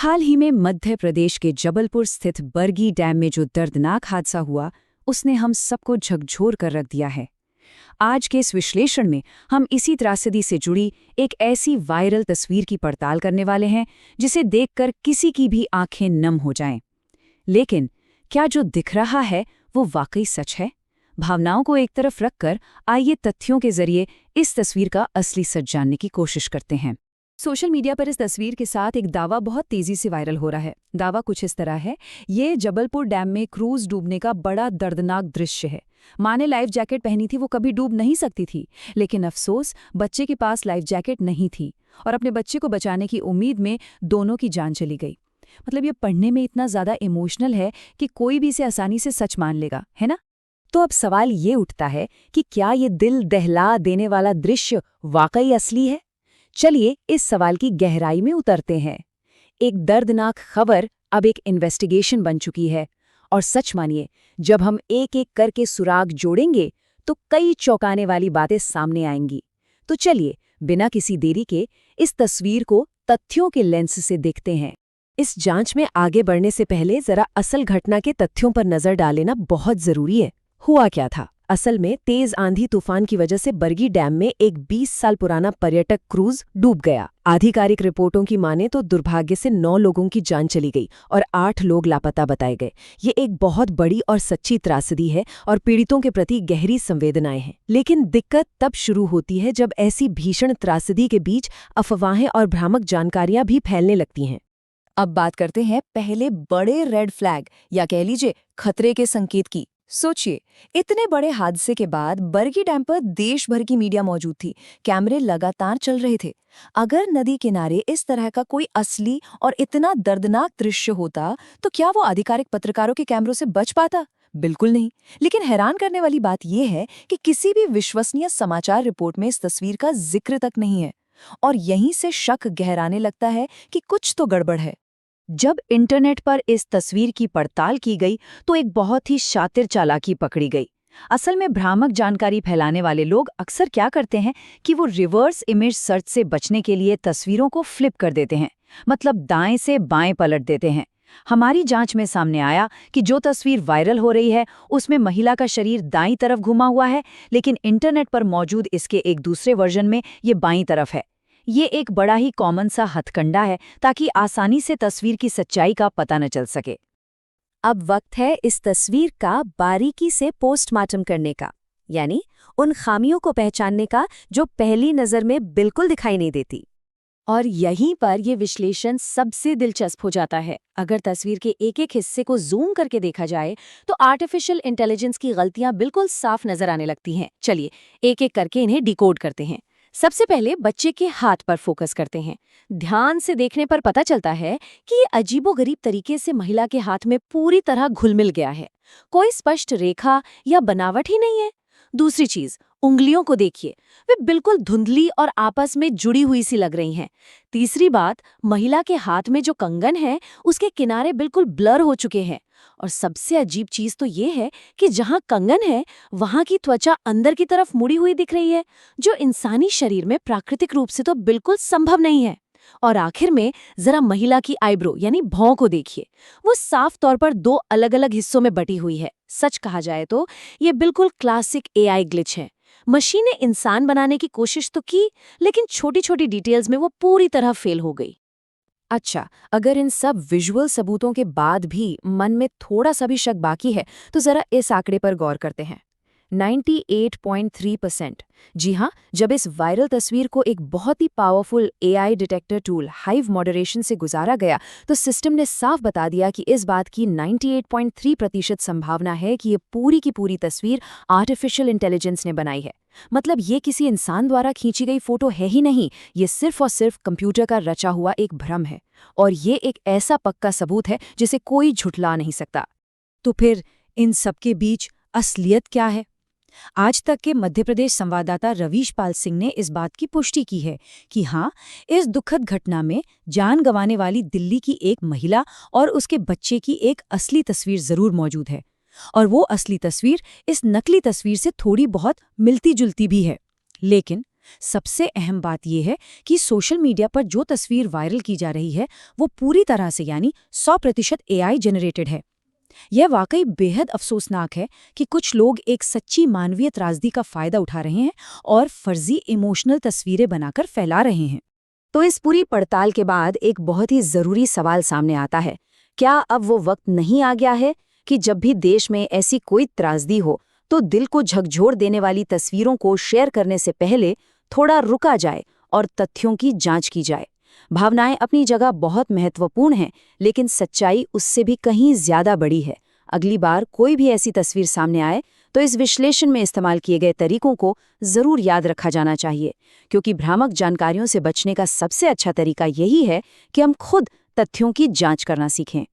हाल ही में मध्य प्रदेश के जबलपुर स्थित बरगी डैम में जो दर्दनाक हादसा हुआ, उसने हम सबको झकझोर कर रख दिया है। आज के इस विश्लेषण में हम इसी त्रासदी से जुड़ी एक ऐसी वायरल तस्वीर की पड़ताल करने वाले हैं जिसे देखकर किसी की भी आंखें नम हो जाएं। लेकिन क्या जो दिख रहा है वो वाकई सच है? भावनाओं को एक तरफ रखकर आइए तथ्यों के जरिए इस तस्वीर का असली सच जानने की कोशिश करते हैं। सोशल मीडिया पर इस तस्वीर के साथ एक दावा बहुत तेजी से वायरल हो रहा है। दावा कुछ इस तरह है, ये जबलपुर डैम में क्रूज डूबने का बड़ा दर्दनाक दृश्य है। माँ ने लाइफ जैकेट पहनी थी, वो कभी डूब नहीं सकती थी, लेकिन अफसोस बच्चे के पास लाइफ जैकेट नहीं थी और अपने बच्चे को बचाने की उम्मीद में दोनों की जान चली गई। मतलब ये पढ़ने में इतना ज़्यादा इमोशनल है कि कोई भी इसे आसानी से सच मान लेगा, है ना? तो अब सवाल ये उठता है कि क्या ये दिल दहला देने वाला दृश्य वाकई असली है? चलिए इस सवाल की गहराई में उतरते हैं। एक दर्दनाक खबर अब एक इन्वेस्टिगेशन बन चुकी है और सच मानिए, जब हम एक एक करके सुराग जोड़ेंगे तो कई चौंकाने वाली बातें सामने आएंगी। तो चलिए बिना किसी देरी के इस तस्वीर को तथ्यों के लेंस से देखते हैं। इस जांच में आगे बढ़ने से पहले जरा असल घटना के तथ्यों पर नजर डालना बहुत जरूरी है। हुआ क्या था? असल में तेज आंधी तूफान की वजह से बरगी डैम में एक 20 साल पुराना पर्यटक क्रूज डूब गया। आधिकारिक रिपोर्टों की माने तो दुर्भाग्य से 9 लोगों की जान चली गई और 8 लोग लापता बताए गए। ये एक बहुत बड़ी और सच्ची त्रासदी है और पीड़ितों के प्रति गहरी संवेदनाएं हैं। लेकिन दिक्कत तब शुरू होती है जब ऐसी भीषण त्रासदी के बीच अफवाहें और भ्रामक जानकारियां भी फैलने लगती हैं। अब बात करते हैं पहले बड़े रेड फ्लैग या कह लीजिए खतरे के संकेत की। सोचिए, इतने बड़े हादसे के बाद बरगी डैम पर देश भर की मीडिया मौजूद थी, कैमरे लगातार चल रहे थे। अगर नदी किनारे इस तरह का कोई असली और इतना दर्दनाक दृश्य होता तो क्या वो आधिकारिक पत्रकारों के कैमरों से बच पाता? बिल्कुल नहीं। लेकिन हैरान करने वाली बात यह है कि किसी भी विश्वसनीय समाचार रिपोर्ट में इस तस्वीर का जिक्र तक नहीं है और यहीं से शक गहराने लगता है कि कुछ तो गड़बड़ है। जब इंटरनेट पर इस तस्वीर की पड़ताल की गई तो एक बहुत ही शातिर चालाकी पकड़ी गई। असल में भ्रामक जानकारी फैलाने वाले लोग अक्सर क्या करते हैं कि वो रिवर्स इमेज सर्च से बचने के लिए तस्वीरों को फ्लिप कर देते हैं, मतलब दाएं से बाएं पलट देते हैं। हमारी जांच में सामने आया कि जो तस्वीर वायरल हो रही है उसमें महिला का शरीर दाईं तरफ घुमा हुआ है, लेकिन इंटरनेट पर मौजूद इसके एक दूसरे वर्जन में ये बाईं तरफ है। ये एक बड़ा ही कॉमन सा हथकंडा है ताकि आसानी से तस्वीर की सच्चाई का पता न चल सके। अब वक्त है इस तस्वीर का बारीकी से पोस्टमार्टम करने का, यानी उन खामियों को पहचानने का जो पहली नज़र में बिल्कुल दिखाई नहीं देती। और यहीं पर यह विश्लेषण सबसे दिलचस्प हो जाता है। अगर तस्वीर के एक-एक हिस्से को जूम करके देखा जाए तो आर्टिफिशियल इंटेलिजेंस की गलतियां बिल्कुल साफ नजर आने लगती हैं। चलिए एक-एक करके इन्हें डिकोड करते हैं। सबसे पहले बच्चे के हाथ पर फोकस करते हैं। ध्यान से देखने पर पता चलता है कि ये अजीबोगरीब तरीके से महिला के हाथ में पूरी तरह घुल मिल गया है। कोई स्पष्ट रेखा या बनावट ही नहीं है। दूसरी चीज, उंगलियों को देखिए, वे बिल्कुल धुंधली और आपस में जुड़ी हुई सी लग रही हैं। तीसरी बात, महिला के हाथ में जो कंगन है उसके किनारे बिल्कुल ब्लर हो चुके हैं। और सबसे अजीब चीज तो ये है कि जहां कंगन है वहां की त्वचा अंदर की तरफ मुड़ी हुई दिख रही है, जो इंसानी शरीर में प्राकृतिक रूप से तो बिल्कुल संभव नहीं है। और आखिर में जरा महिला की आईब्रो यानी भौं को देखिए, वो साफ तौर पर 2 अलग-अलग हिस्सों में बटी हुई है। सच कहा जाए तो ये बिल्कुल क्लासिक एआई ग्लिच है। मशीन ने इंसान बनाने की कोशिश तो की, लेकिन छोटी-छोटी डिटेल्स में वो पूरी तरह फेल हो गई। अच्छा, अगर इन सब विजुअल सबूतों के बाद भी मन में थोड़ा सा भी शक बाकी है तो जरा इस आंकड़े पर गौर करते हैं। 98.3%। जी हाँ, जब इस वायरल तस्वीर को एक बहुत ही powerful AI detector tool Hive moderation से गुजारा गया तो सिस्टम ने साफ बता दिया कि इस बात की 98.3% संभावना है कि ये पूरी की पूरी तस्वीर आर्टिफिशियल इंटेलिजेंस ने बनाई है। मतलब ये किसी इंसान द्वारा खींची गई फोटो है ही नहीं, ये सिर्फ और सिर्फ कंप्यूटर का रचा हुआ एक भ्रम है। और ये एक ऐसा पक्का सबूत है जिसे कोई झुठला नहीं सकता। तो फिर इन सबके बीच असलियत क्या है? आज तक के मध्य प्रदेश संवाददाता रवीश पाल सिंह ने इस बात की पुष्टि की है कि हाँ, इस दुखद घटना में जान गंवाने वाली दिल्ली की एक महिला और उसके बच्चे की एक असली तस्वीर जरूर मौजूद है। और वो असली तस्वीर इस नकली तस्वीर से थोड़ी बहुत मिलती जुलती भी है। लेकिन सबसे अहम बात यह है कि सोशल मीडिया पर जो तस्वीर वायरल की जा रही है वो पूरी तरह से यानी 100% एआई जनरेटेड है। यह वाकई बेहद अफसोसनाक है कि कुछ लोग एक सच्ची मानवीय त्रासदी का फायदा उठा रहे हैं और फर्जी इमोशनल तस्वीरें बनाकर फैला रहे हैं। तो इस पूरी पड़ताल के बाद एक बहुत ही जरूरी सवाल सामने आता है, क्या अब वो वक्त नहीं आ गया है कि जब भी देश में ऐसी कोई त्रासदी हो तो दिल को झकझोर देने वाली तस्वीरों को शेयर करने से पहले थोड़ा रुका जाए और तथ्यों की जांच की जाए। भावनाएं अपनी जगह बहुत महत्वपूर्ण हैं, लेकिन सच्चाई उससे भी कहीं ज्यादा बड़ी है। अगली बार कोई भी ऐसी तस्वीर सामने आए तो इस विश्लेषण में इस्तेमाल किए गए तरीकों को जरूर याद रखा जाना चाहिए, क्योंकि भ्रामक जानकारियों से बचने का सबसे अच्छा तरीका यही है कि हम खुद तथ्यों की जांच करना सीखें।